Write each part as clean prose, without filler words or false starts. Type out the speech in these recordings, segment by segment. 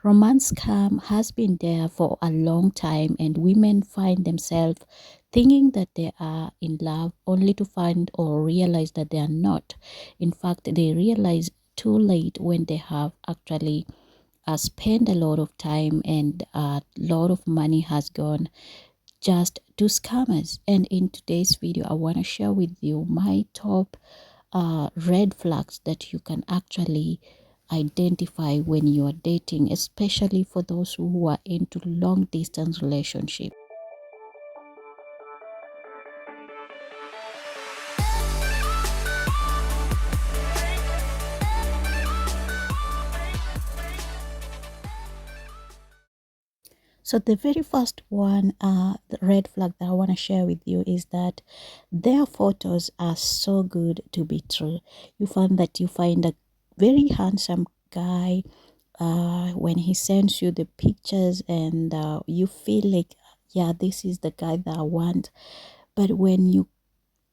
Romance scam has been there for a long time, and women find themselves thinking that they are in love only to find or realize that they are not. In fact, they realize too late when they have actually spent a lot of time and a lot of money has gone just to scammers. And in today's video, I want to share with you my top red flags that you can actually identify when you are dating, especially for those who are into long distance relationship. So the very first one, the red flag that I want to share with you is that their photos are so good to be true. You find a very handsome guy when he sends you the pictures, and you feel like, yeah, this is the guy that I want. But when you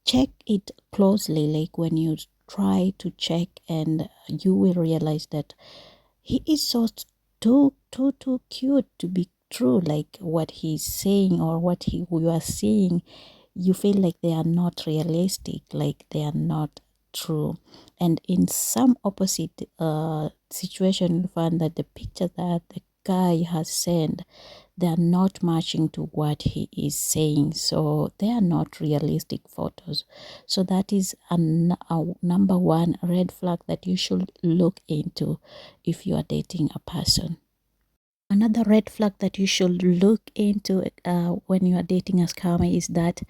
check it closely, like when you try to check, and you will realize that he is so too cute to be true. Like what he's saying or what you are seeing, you feel like they are not realistic, like they are not true. And in some opposite situation, you find that the picture that the guy has sent, they are not matching to what he is saying, so they are not realistic photos. So that is a number one red flag that you should look into if you are dating a person. Another red flag that you should look into when you are dating a scammer is that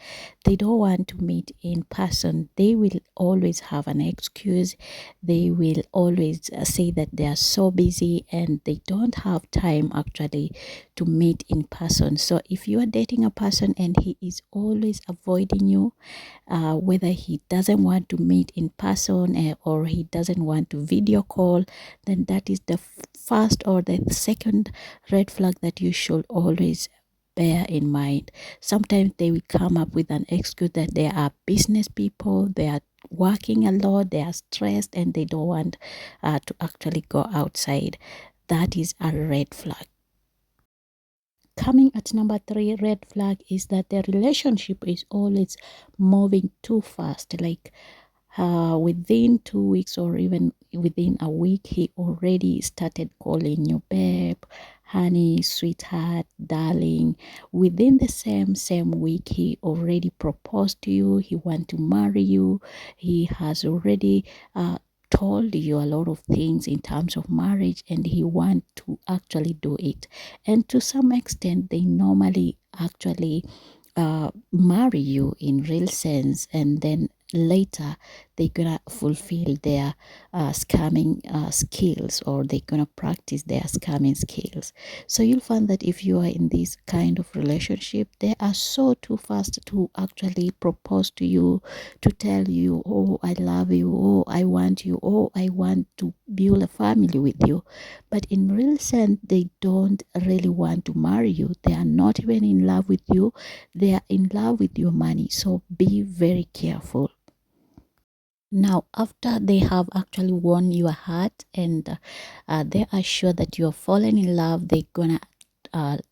they don't want to meet in person. They will always have an excuse. They will always say that they are so busy and they don't have time actually to meet in person. So if you are dating a person and he is always avoiding you, whether he doesn't want to meet in person or he doesn't want to video call, then that is the first or the second red flag that you should always bear in mind. Sometimes they will come up with an excuse that they are business people, they are working a lot, they are stressed, and they don't want to actually go outside. That is a red flag. Coming at number three, red flag is that the relationship is always moving too fast. Like within 2 weeks or even within a week, he already started calling you babe, honey, sweetheart, darling. Within the same week, he already proposed to you. He want to marry you. He has already told you a lot of things in terms of marriage, and he want to actually do it. And to some extent, they normally actually marry you in real sense, and then later they're gonna fulfill their scamming skills, or they're gonna practice their scamming skills. So you'll find that if you are in this kind of relationship, they are so too fast to actually propose to you, to tell you, oh, I love you, oh, I want you, oh, I want to build a family with you. But in real sense, they don't really want to marry you. They are not even in love with you. They are in love with your money. So be very careful. Now, after they have actually won your heart, and they are sure that you're fallen in love, they're gonna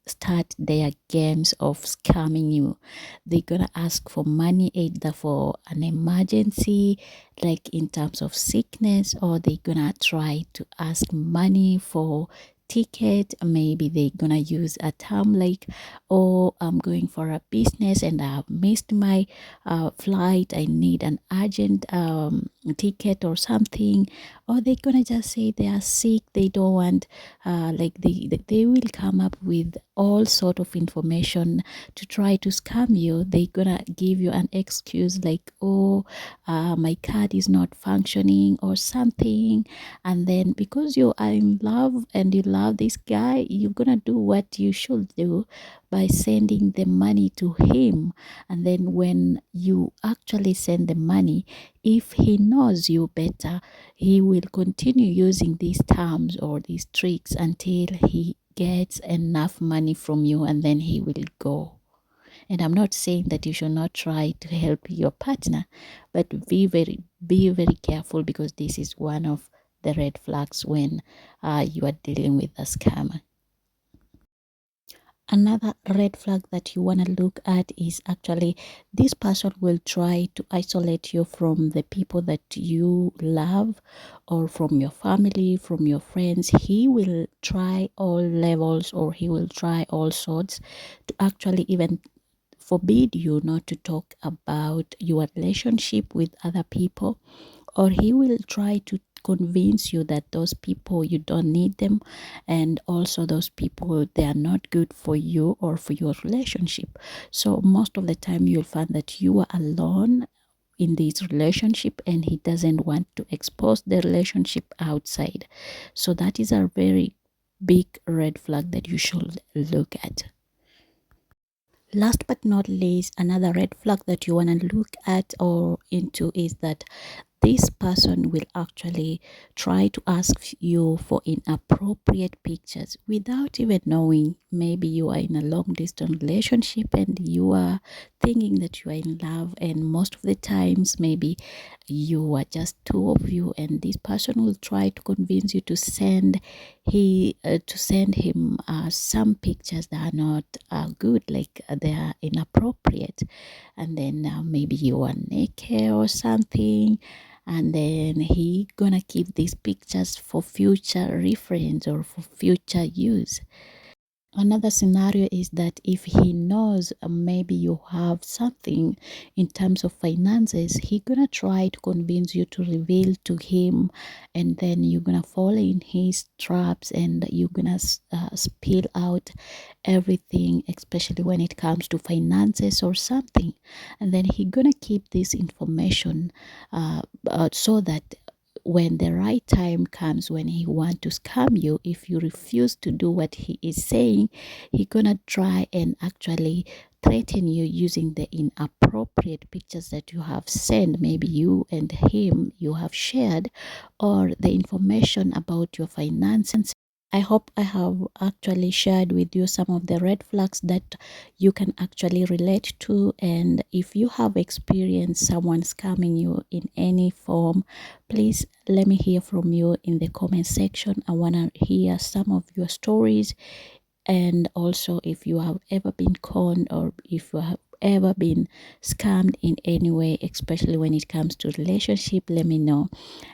start their games of scamming you. They're gonna ask for money either for an emergency, like in terms of sickness, or they're gonna try to ask money for ticket. Maybe they're gonna use a term like, oh, I'm going for a business and I've missed my flight, I need an urgent ticket or something. Or they're gonna just say they are sick, they don't want like they will come up with all sort of information to try to scam you. They're gonna give you an excuse like, oh, my card is not functioning or something. And then because you are in love and you love this guy, you're gonna do what you should do by sending the money to him. And then when you actually send the money, if he knows you better, he will continue using these terms or these tricks until he gets enough money from you, and then he will go. And I'm not saying that you should not try to help your partner, but be very careful, because this is one of the red flags when you are dealing with a scammer. Another red flag that you want to look at is actually this person will try to isolate you from the people that you love, or from your family, from your friends. He will try all levels, or he will try all sorts to actually even forbid you not to talk about your relationship with other people, or he will try to convince you that those people, you don't need them, and also those people, they are not good for you or for your relationship. So most of the time you'll find that you are alone in this relationship, and he doesn't want to expose the relationship outside. So that is a very big red flag that you should look at. Last but not least, another red flag that you want to look at or into is that this person will actually try to ask you for inappropriate pictures without even knowing. Maybe you are in a long distance relationship and you are thinking that you are in love, and most of the times maybe you are just two of you, and this person will try to convince you to send him some pictures that are not good, like they are inappropriate, and then maybe you are naked or something, and then he gonna keep these pictures for future reference or for future use. Another scenario is that if he knows maybe you have something in terms of finances, he gonna try to convince you to reveal to him, and then you're gonna fall in his traps, and you're gonna spill out everything, especially when it comes to finances or something. And then he gonna keep this information so that when the right time comes, when he want to scam you, if you refuse to do what he is saying, he gonna try and actually threaten you using the inappropriate pictures that you have sent, maybe you and him you have shared, or the information about your finances. I hope I have actually shared with you some of the red flags that you can actually relate to. And if you have experienced someone scamming you in any form, please let me hear from you in the comment section. I want to hear some of your stories, and also if you have ever been conned, or if you have ever been scammed in any way, especially when it comes to relationship, let me know.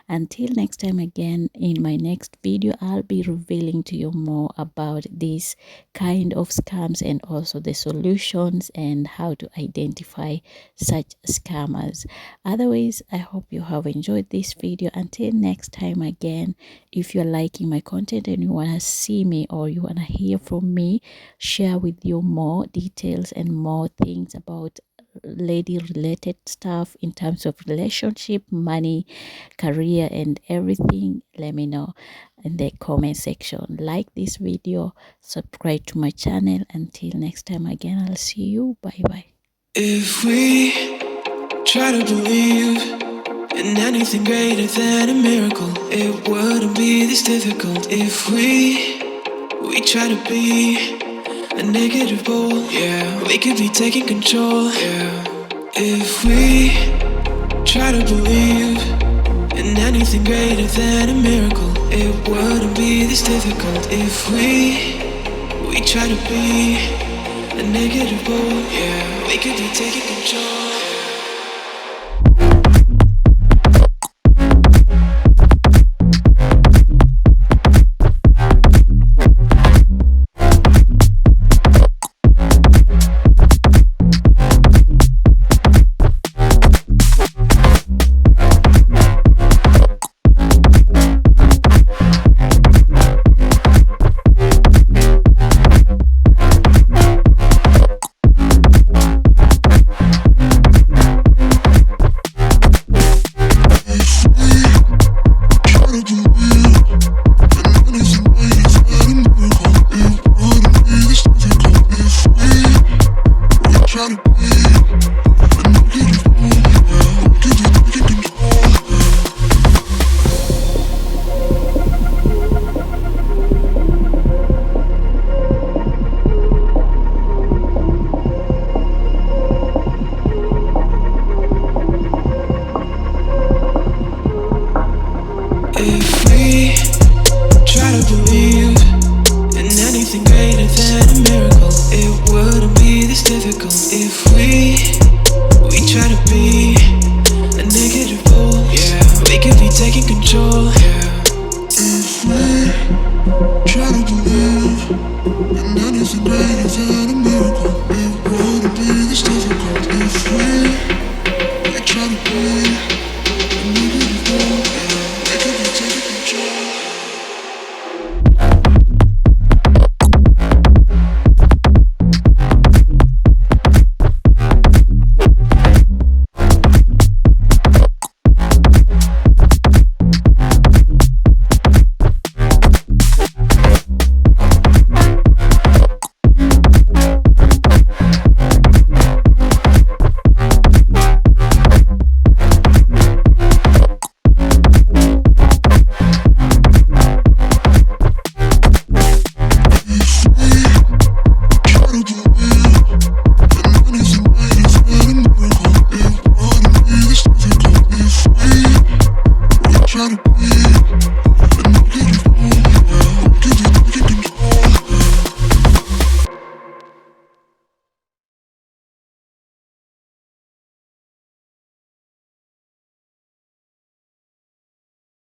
Until next time, again, in my next video I'll be revealing to you more about this kind of scams, and also the solutions and how to identify such scammers. Otherwise, I hope you have enjoyed this video. Until next time, again, if you're liking my content and you want to see me, or you want to hear from me, share with you more details and more things about lady related stuff in terms of relationship, money, career, and everything, let me know in the comment section. Like this video, subscribe to my channel. Until next time, again, I'll see you. Bye bye. If we try to believe in anything greater than a miracle, it wouldn't be this difficult. If we try to be a negative pole, yeah, we could be taking control, yeah. If we try to believe in anything greater than a miracle, it wouldn't be this difficult. If we try to be a negative pole, yeah, we could be taking control. try to believe in